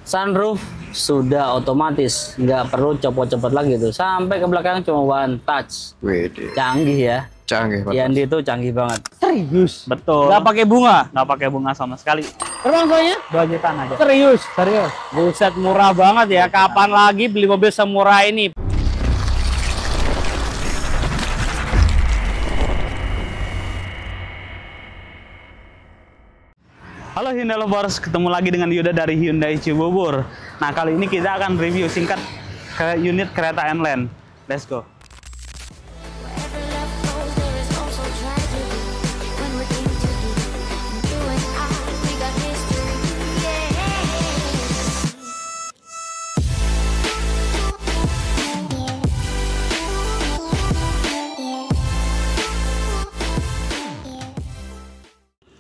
Sunroof sudah otomatis, nggak perlu copot-copot lagi tuh. Sampai ke belakang cuma one touch. Wede. Canggih ya. Canggih banget. Yandi itu canggih banget. Serius? Betul. Nggak pakai bunga? Nggak pakai bunga sama sekali. Berapa harganya? 2 jutaan aja. Serius? Serius. Buset, murah banget ya. Kapan lagi beli mobil semurah ini? Halo Hyundai Lovers, ketemu lagi dengan Yuda dari Hyundai Cibubur. Nah, kali ini kita akan review singkat ke unit kereta N-Line. Let's go.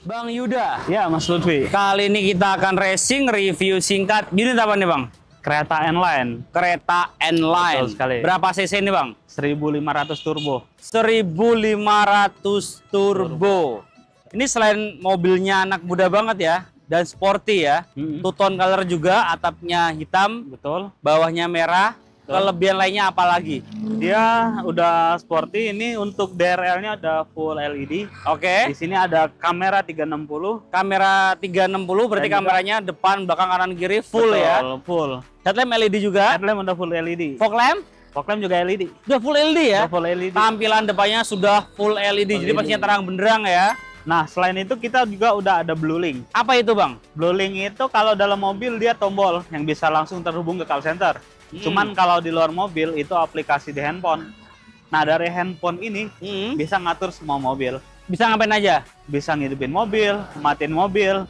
Bang Yuda. Ya, Mas Lutfi. Kali ini kita akan racing review singkat. Unit apa nih, Bang? Kereta N-Line. Kereta N-Line. Betul sekali. Berapa cc ini, Bang? 1500 turbo. 1500 turbo. Ini selain mobilnya anak muda banget ya, dan sporty ya. Two tone color juga, atapnya hitam, Betul. bawahnya merah. Kelebihan lainnya apa lagi? Dia udah sporty. Ini untuk DRL-nya ada full LED. Oke. Di sini ada kamera 360. Kamera 360 berarti Dan juga- kameranya depan, belakang, kanan, kiri full Betul, ya. Full. Headlamp LED juga. Headlamp udah full LED. Fog lamp Fog lamp juga LED. sudah full LED ya. Udah full LED. Tampilan depannya sudah full LED, jadi LED. pastinya terang benderang ya. Nah, selain itu kita juga udah ada Blue Link. Apa itu, Bang? Blue Link itu kalau dalam mobil dia tombol yang bisa langsung terhubung ke call center. Cuman kalau di luar mobil itu aplikasi di handphone. Nah, dari handphone ini bisa ngatur semua mobil. Bisa ngapain aja? Bisa ngidupin mobil, matiin mobil.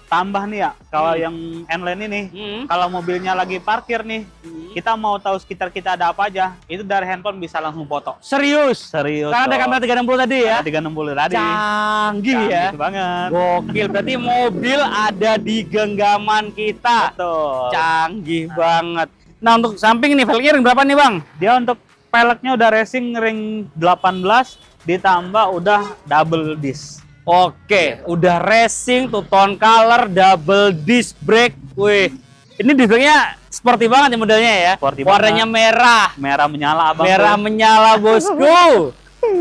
Tambah nih ya, kalau yang N-Line ini, kalau mobilnya lagi parkir nih, kita mau tahu sekitar kita ada apa aja, itu dari handphone bisa langsung foto. Serius? Serius. Karena ada dong. kamera 360 tadi ya. Ada 360 tadi. Canggih ya. Canggih banget. Gokil, berarti mobil ada di genggaman kita. Betul. Canggih banget. Nah, untuk samping nih, velgnya ring berapa nih, Bang? Dia untuk peleknya udah racing ring 18 ditambah udah double disc. Oke, udah racing, two tone color, double disc brake. Wih, ini display-nya sporty banget ya modelnya ya. Sporty Warnanya merah. Merah menyala abang. Merah menyala, bosku.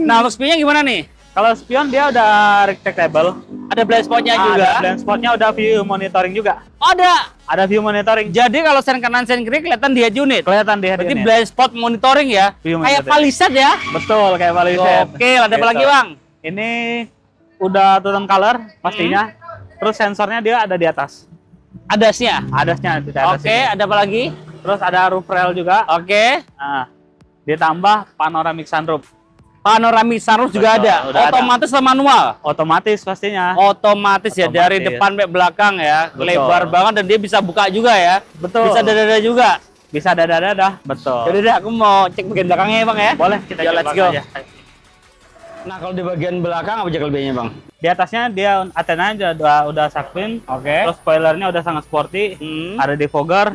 Nah, untuk spionnya gimana nih? Kalau spion dia udah retractable. Ada blind spotnya juga. Ada blind spotnya, udah view monitoring juga. Oh, ada. Ada view monitoring. Jadi kalau sen kanan sen kiri kelihatan di head unit. Kelihatan di head Berarti unit. blind spot monitoring ya. View Kayak monitoring. Palisade ya. Betul, kayak Palisade. Oke, ada apa lagi, Bang? Ini udah two tone color pastinya. Terus sensornya dia ada di atas. Adasnya. Adasnya di atas. Oke, ini. ada apa lagi? Terus ada roof rail juga. Oke. Nah, ditambah panoramic sunroof. Panoramic sunroof juga Betul, ada. udah ada. Otomatis atau manual? Otomatis pastinya. Otomatis ya, dari Otomatis. depan sampai belakang ya. Betul. Lebar banget dan dia bisa buka juga ya. Betul. Bisa dada-dada juga. Bisa dada-dada. Betul. Jadi deh, aku mau cek bagian belakangnya ya, Bang ya. Boleh kita Ya, coba let's go. aja. Nah, kalau di bagian belakang apa aja kelebihannya, Bang? Di atasnya dia antenanya udah shark fin. Oke. Terus spoilernya udah sangat sporty. Ada defogger,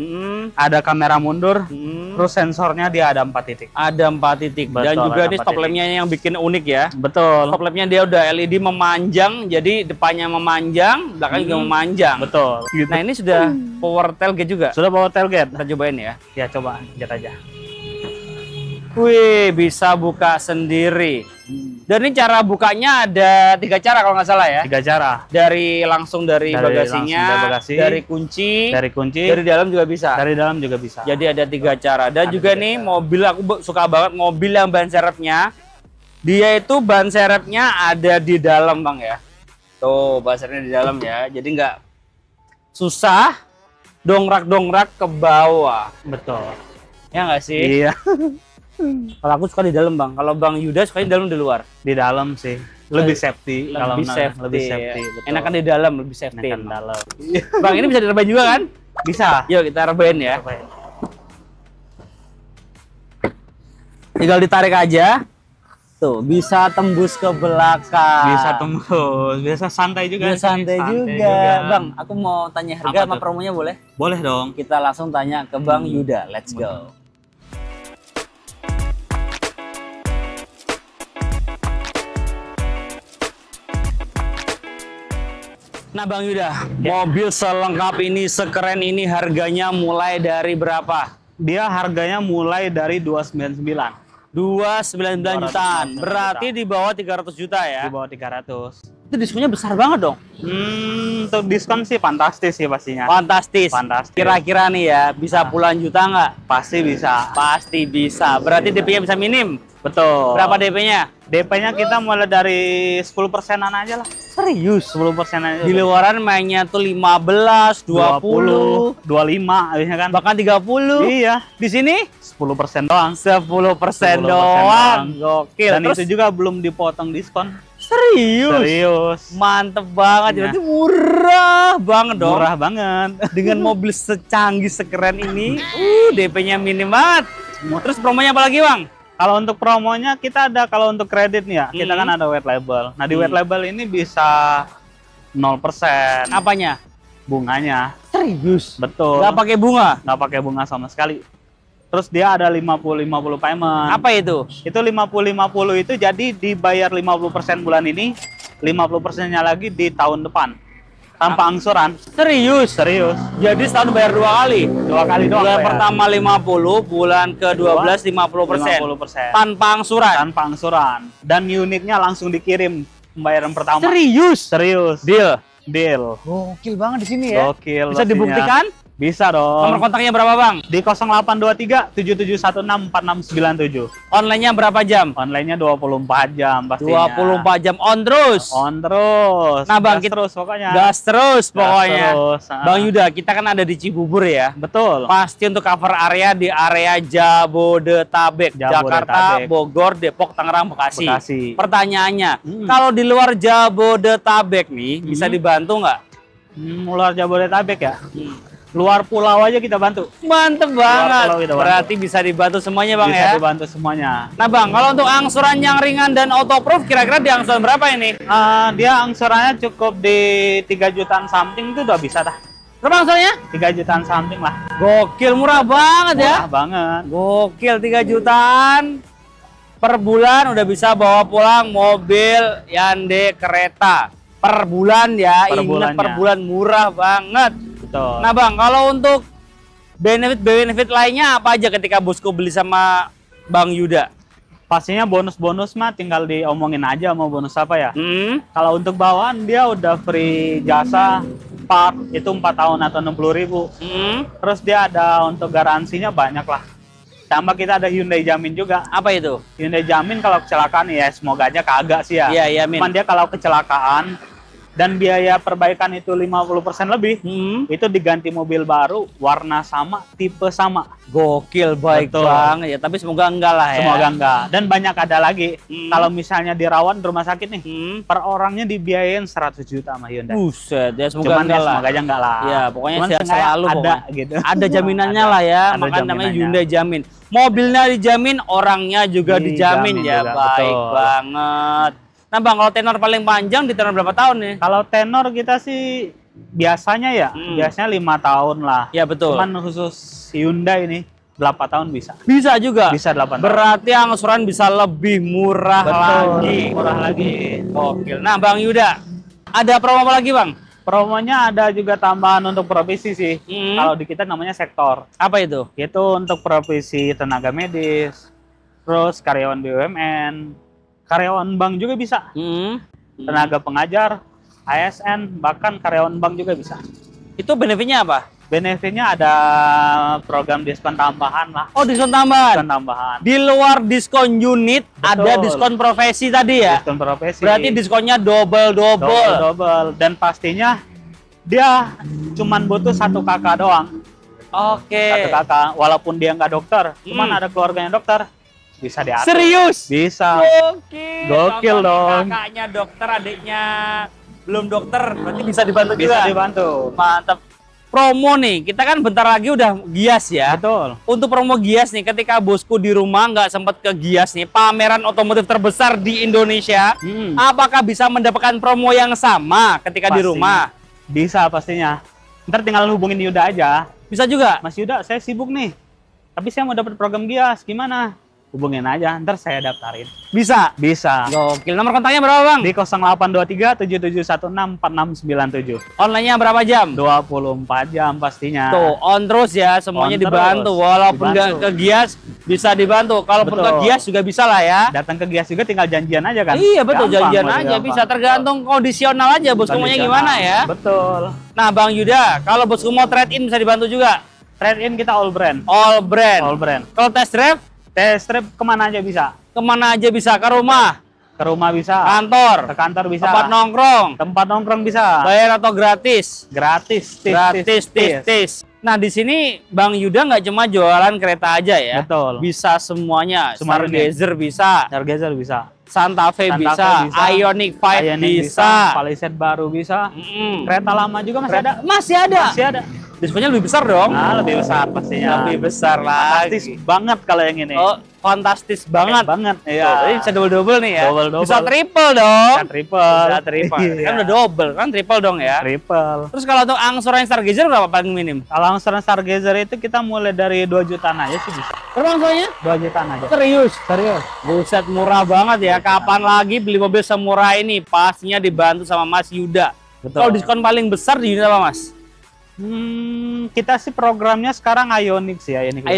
ada kamera mundur. Terus sensornya dia ada 4 titik. Ada 4 titik. Dan Betul, juga ada ini 4 stop titik. lampnya yang bikin unik ya. Betul. Stop lampnya dia udah LED memanjang, jadi depannya memanjang, belakang juga memanjang. Betul. Nah, ini sudah power tailgate juga. Sudah bawa tailgate. Kita cobain ya. Ya coba lihat aja. Wih, bisa buka sendiri. Dan ini cara bukanya ada 3 cara kalau nggak salah ya. 3 cara. Langsung dari bagasinya, langsung dari bagasi, dari kunci, Dari kunci, dari dalam juga bisa. dari dalam juga bisa. Jadi ada 3 cara. Dan Ada juga 3 nih cara. mobil aku suka banget mobil yang ban serepnya. Dia itu ban serepnya ada di dalam, Bang ya. Tuh, ban serepnya di dalam ya. Jadi nggak susah dongrak-dongrak ke bawah. Betul. Ya nggak sih? Iya. Kalau aku suka di dalam, Bang. Kalau Bang Yuda suka di dalam di luar. Di dalam sih. Lebih safety. kalau Lebih menurut- safety. Lebih safety. Betul. Enakan di dalam, lebih safety. Enakan dalam. Bang, ini bisa direbain juga kan? Bisa. Yuk kita rebain ya. Coba ya. Tinggal ditarik aja. Tuh, bisa tembus ke belakang. Bisa tembus. Biasa santai juga. Bisa di sini. santai juga. Bang, aku mau tanya harga Apa sama tuh? promonya boleh? Boleh dong. Kita langsung tanya ke Bang Yuda. Let's go. Nah Bang Yuda, mobil selengkap ini, sekeren ini harganya mulai dari berapa? Dia harganya mulai dari 299. 299 jutaan. Berarti di bawah 300 juta ya? Di bawah 300. Itu diskonnya besar banget dong. Untuk diskon sih fantastis sih pastinya. Fantastis. Fantastis. Kira-kira nih ya, bisa puluhan juta nggak? Pasti bisa. Pasti bisa. Berarti DP-nya bisa minim. Betul. Berapa DP-nya? DP-nya kita mulai dari 10%-an aja lah. Serius? 10% aja. Di luaran mainnya tuh 15, 20, 25 biasanya kan. bahkan 30. Iya. Di sini 10% doang. 10% doang. Gokil. Dan Terus itu juga belum dipotong diskon. serius? Serius. Mantep banget. Iya. Berarti murah banget dong. Murah banget. Dengan mobil secanggih sekeren ini, DP-nya minim banget. Terus promonya apa lagi, Bang? Kalau untuk promonya kita ada, kalau untuk kredit nih ya, kita kan ada white label. Nah di white label ini bisa 0% Apanya? bunganya. Serius? Betul. Nggak pakai bunga? Nggak pakai bunga sama sekali. Terus dia ada 50-50 payment. Apa itu? Itu 50-50 itu jadi dibayar 50% bulan ini, 50%-nya lagi di tahun depan. Tanpa angsuran. Serius? Serius. Jadi setahun bayar 2 kali? 2 kali doang. Bulan bayar. pertama 50, bulan ke-12 50%. 50%. Tanpa angsuran? Tanpa angsuran. Dan unitnya langsung dikirim pembayaran pertama. Serius? Serius. Deal? Deal. Gokil banget di sini ya. Gokil. Bisa pastinya. dibuktikan? Bisa dong. Nomor kontaknya berapa, Bang? Di 0823 7716 4697. Online-nya berapa jam? Online-nya 24 jam pastinya. 24 jam on terus. On terus. Nah, Bang, Gas terus pokoknya. Gas terus pokoknya. terus. Bang Yuda, kita kan ada di Cibubur ya. Betul. Pasti untuk cover area di area Jabodetabek, Jakarta, Jabodetabek. Bogor, Depok, Tangerang, Bekasi. Bekasi. Pertanyaannya, kalau di luar Jabodetabek nih, bisa dibantu nggak? Luar Jabodetabek ya. Luar pulau aja kita bantu. Mantep banget. pulau kita bantu. Berarti bisa dibantu semuanya, Bang, Bisa ya? dibantu semuanya. Nah, Bang, kalau untuk angsuran yang ringan dan autoproof, kira-kira di angsuran berapa ini? Dia angsurannya cukup di 3 jutaan something itu udah bisa dah. Berapa angsurannya? 3 jutaan something lah. Gokil, murah banget ya. Murah banget. Gokil, 3 jutaan per bulan udah bisa bawa pulang mobil Hyundai kereta. Per bulan ya, Per ingat bulannya. per bulan murah banget. Betul. Nah Bang, kalau untuk benefit lainnya apa aja ketika bosku beli sama Bang Yuda? Pastinya bonus-bonus mah tinggal diomongin aja mau bonus apa ya. Kalau Kalau untuk bawaan dia udah free jasa part itu 4 tahun atau 60.000. Terus dia ada untuk garansinya banyak lah. Tambah kita ada Hyundai Jamin juga. apa itu? Hyundai Jamin kalau kecelakaan ya semoga aja kagak sih ya. Iya, iya, Min. Cuman dia kalau kecelakaan dan biaya perbaikan itu 50% lebih, itu diganti mobil baru, warna sama, tipe sama. Gokil, baik Betul. banget ya. Tapi semoga enggak lah ya. Semoga enggak. Dan banyak ada lagi. Kalau misalnya dirawat di rumah sakit nih, per orangnya dibiayain 100 juta sama Hyundai. Buset ya, semoga Cuman enggak ya lah. semoga aja enggak lah. Ya, pokoknya Cuman sehat seenggaknya selalu ada pokoknya. gitu. Ada jaminannya lah ya, Ada makanya namanya jaminannya. Hyundai Jamin. Mobilnya dijamin, orangnya juga dijamin Dijamin ya. juga, Baik betul. banget. Nah Bang, kalau tenor paling panjang di tenor berapa tahun nih? Kalau tenor kita sih biasanya ya, biasanya 5 tahun lah. Ya betul. Cuman khusus Hyundai ini 8 tahun bisa. Bisa juga. Bisa 8 tahun. Berarti angsuran bisa lebih murah lagi. Murah lagi. Gokil. Nah Bang Yuda, ada promo apa lagi Bang? Promonya ada juga tambahan untuk provisi sih. Kalau di kita namanya sektor. Apa itu? Itu untuk provisi tenaga medis, terus karyawan BUMN, karyawan bank juga bisa. Tenaga pengajar, ASN, bahkan karyawan bank juga bisa. Itu benefitnya apa? Benefitnya ada program diskon tambahan lah. Oh, diskon tambahan. Diskon tambahan. Di luar diskon unit, Betul. ada diskon profesi tadi ya? Diskon profesi. Berarti diskonnya double. Double. Dan pastinya dia cuman butuh 1 kakak doang. Oke. 1 kakak, walaupun dia nggak dokter, cuman ada keluarganya dokter, bisa diatur. Serius? Bisa. Gokil. Gokil Contohnya dong. Kakaknya dokter, adiknya belum dokter, berarti bisa dibantu Bisa juga. dibantu. Mantap. Promo nih, kita kan bentar lagi udah Gias ya. Betul. Untuk promo Gias nih, ketika bosku di rumah nggak sempat ke Gias nih, pameran otomotif terbesar di Indonesia, apakah bisa mendapatkan promo yang sama ketika di Pastinya. rumah? Bisa pastinya. Ntar tinggal hubungin Yuda aja. Bisa juga? Mas Yuda, saya sibuk nih. Tapi saya mau dapat program Gias, gimana? hubungin aja, ntar saya daftarin. Bisa. Bisa. Gokil. Nomor kontaknya berapa Bang? Di 0823 7716 4697. Online-nya berapa jam? 24 jam pastinya. Tuh, on terus ya, semuanya On terus. dibantu. Walaupun nggak Dibantu. ke Gias, bisa dibantu. Kalaupun ke Betul. Gias juga bisa lah ya. Datang ke Gias juga tinggal janjian aja kan? Iya betul, Gampang, janjian lebih aja gampang. bisa, tergantung kondisional aja bosku maunya Kondisional. gimana ya. Betul. Nah Bang Yuda, kalau bosku mau trade in bisa dibantu juga. Trade in kita all brand. All brand. All brand. Kalau test drive, Test drive kemana aja bisa? kemana aja bisa? Ke rumah, Ke rumah bisa. kantor, Ke kantor bisa. tempat nongkrong, Tempat nongkrong bisa. bayar atau gratis? Gratis. Gratis. Nah di sini Bang Yuda nggak cuma jualan kereta aja ya. Betul. Bisa semuanya. Semua Stargazer bisa, Stargazer bisa. Santa Fe Santa bisa, Fe bisa. Ioniq 5 Ioniq bisa. Palisade baru bisa. Mm-mm. Kereta lama juga masih ada. Masih ada. Masih ada. Diskonnya lebih besar dong. Nah, lebih besar pastinya. Lebih besar Fantastis lagi. banget kalau yang ini. Oh, fantastis banget. Banget. Tuh, Iya. jadi bisa double-double nih ya. Double-double. Bisa triple dong. Bisa triple. Bisa triple. Iya. Kan udah double, kan triple dong ya. Triple. Terus kalau untuk angsuran Stargazer berapa paling minim? Kalau angsuran Stargazer itu kita mulai dari 2 jutaan aja sih bisa. Berapa angsurannya? 2 jutaan aja. Serius? Serius. Buset, murah banget ya. Kapan lagi beli mobil semurah ini? Pastinya dibantu sama Mas Yuda. Betul. Kalau diskon paling besar di unit apa Mas? Kita sih programnya sekarang Ioniq sih, Ioniq 5.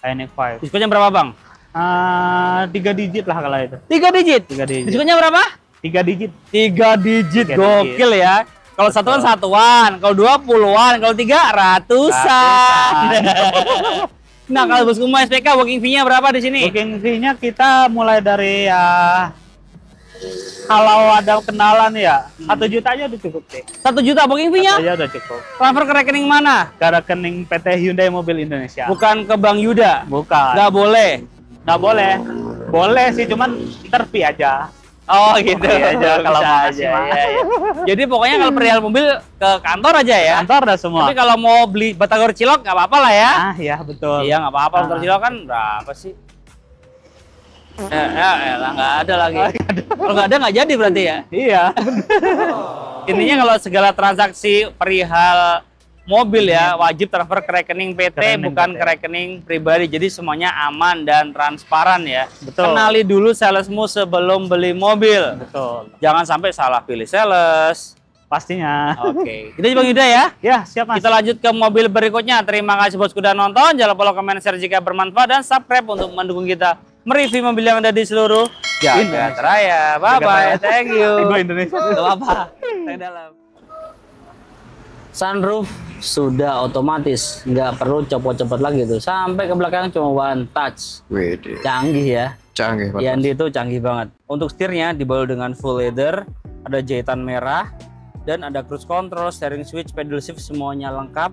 Ioniq 5. Diskonnya berapa Bang? 3 digit lah kalau itu. 3 digit. 3 digit. Diskonnya berapa? 3 digit. 3 digit. 3 Gokil ya. Kalau satuan Betul. satuan, kalau dua puluhan, kalau tiga ratusan. Nah, kalau bosku mau SPK booking fee-nya berapa di sini? Booking fee-nya kita mulai dari ya kalau ada kenalan ya 1 juta aja udah cukup sih. 1 juta booking 1 fee-nya? aja udah cukup. Transfer ke rekening mana? Ke rekening PT Hyundai Mobil Indonesia. Bukan ke Bang Yuda. Bukan. Nggak boleh. Nggak boleh. Boleh sih, cuman terpi aja. Oh gitu. Iya aja kalau Bisa mau aja. ngasih mah. Iya, iya. Jadi pokoknya kalau perihal mobil ke kantor aja ya. Kantor dah semua. Tapi kalau mau beli Batagor Cilok nggak apa-apa lah ya. Iya betul. Iya nggak apa-apa. Batagor Cilok kan berapa sih? Lah nggak ada lagi. Kalau nggak ada nggak jadi berarti ya. Iya. Intinya kalau segala transaksi perihal mobil ya wajib transfer ke rekening PT Rekening bukan PT. ke rekening pribadi. Jadi semuanya aman dan transparan ya. Betul. Kenali dulu salesmu sebelum beli mobil. Betul. Jangan sampai salah pilih sales. Pastinya. Oke. Itu Bang Yuda ya. Ya, siap Mas. Kita lanjut ke mobil berikutnya. Terima kasih bosku udah nonton. Jangan lupa komen, share jika bermanfaat dan subscribe untuk mendukung kita mereview mobil yang ada di seluruh jagat raya. Bye bye. Thank you. Gue Indonesia. Gak apa-apa. Saya dalam. Sunroof sudah otomatis, nggak perlu copot-copot lagi tuh. Sampai ke belakang cuma one touch. Wede. Canggih ya. Canggih Pak. Yandi itu canggih banget. Untuk setirnya dibalut dengan full leather, ada jahitan merah, dan ada cruise control, steering switch, pedal shift semuanya lengkap.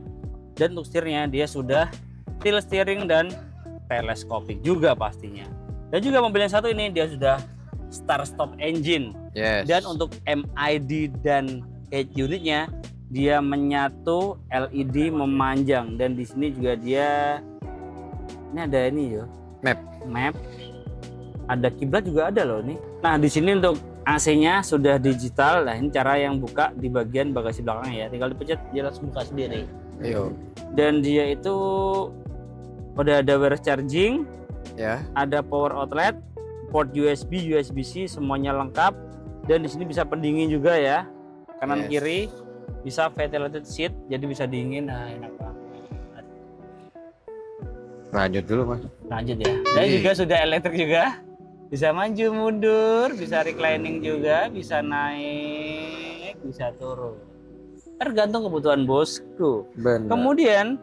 Dan untuk setirnya dia sudah tilt steering dan teleskopik juga pastinya. Dan juga mobil yang satu ini dia sudah start stop engine. Yes. Dan untuk MID dan head unitnya dia menyatu LED memanjang, dan di sini juga dia ini ada ini yo map, ada kiblat juga ada loh nih. Nah di sini untuk AC-nya sudah digital. Nah ini cara yang buka di bagian bagasi belakangnya ya, tinggal dipencet dia langsung buka sendiri. Ayo. Dan dia itu udah ada wireless charging, Ya. ada power outlet, port USB, USB-C semuanya lengkap. Dan di sini bisa pendingin juga ya, kanan Yes. kiri. Bisa ventilated seat, jadi bisa dingin. Nah enak banget. Lanjut dulu Mas. Lanjut ya. Dan Iya. juga sudah elektrik juga. Bisa maju mundur, bisa reclining juga, bisa naik, bisa turun. Tergantung kebutuhan bosku. Benar. Kemudian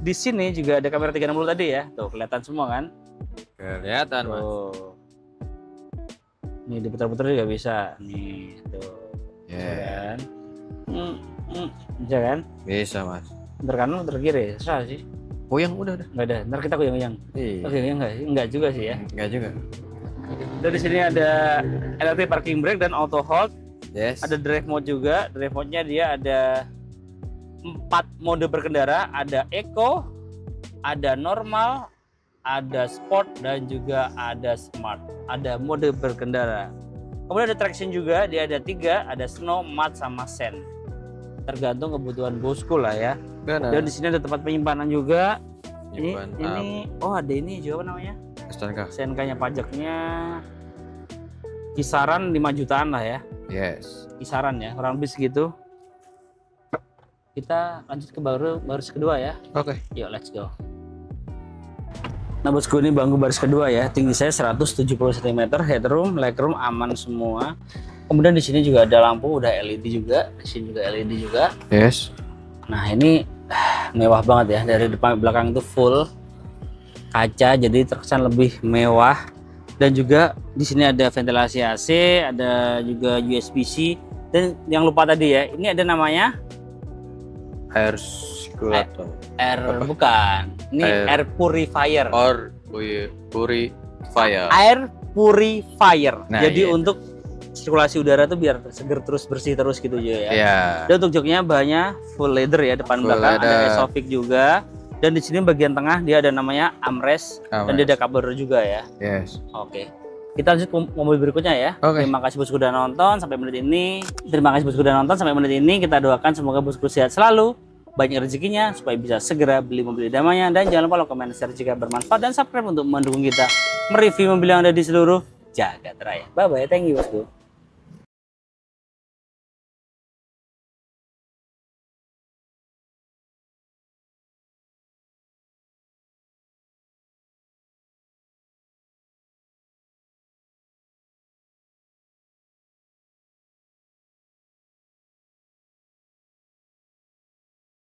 di sini juga ada kamera 360 tadi ya. Tuh kelihatan semua kan? Kelihatan Mas. Tuh. Nih diputar-putar juga bisa. Nih tuh. Ya. Kan? Bisa kan? Bisa Mas. Ntar kanan, ntar kiri, terserah sih. Goyang udah. Nggak ada, ntar kita goyang-goyang. Iya. Oke, enggak sih, enggak juga sih ya. Enggak juga. Dan di sini ada electric parking brake dan auto hold. Yes. Ada drive mode juga. Drive mode-nya dia ada 4 mode berkendara. Ada eco, ada normal, ada sport, dan juga ada smart. Ada mode berkendara. Kemudian ada traction juga. Dia ada 3, ada snow, mud, sama sand. Tergantung kebutuhan bosku lah ya. Benar. Dan di sini ada tempat penyimpanan juga. Nyimpan Ini oh ada ini juga apa namanya? STNK. STNK-nya pajaknya kisaran 5 jutaan lah ya. Yes. Kisaran ya, kurang lebih segitu. Kita lanjut ke baris kedua ya. Oke. Yuk, let's go. Nah bosku, ini bangku baris kedua ya. Tinggi saya 170 cm, headroom, legroom aman semua. Kemudian di sini juga ada lampu, udah LED juga. Di sini juga LED juga. Yes. Nah ini mewah banget ya. Dari depan belakang itu full kaca, jadi terkesan lebih mewah. Dan juga di sini ada ventilasi AC, ada juga USB-C. Dan yang lupa tadi ya, ini ada namanya Air circulator. bukan. Ini air purifier. Or purifier. Air purifier. Nah, Jadi iya. untuk sirkulasi udara tuh biar seger terus, bersih terus gitu ya. Iya. Dan untuk joknya bahannya full leather ya, depan Full belakang ada leather. Esofix juga. Dan di sini bagian tengah dia ada namanya armrest dan dia ada cover juga ya. Yes. Oke. Kita lanjut ke mobil berikutnya ya. Oke. Terima kasih bosku udah nonton sampai menit ini. Kita doakan semoga bosku sehat selalu, banyak rezekinya supaya bisa segera beli mobil idamannya, dan jangan lupa komen share jika bermanfaat dan subscribe untuk mendukung kita mereview mobil yang ada di seluruh jagat raya. Bye bye, thank you bosku.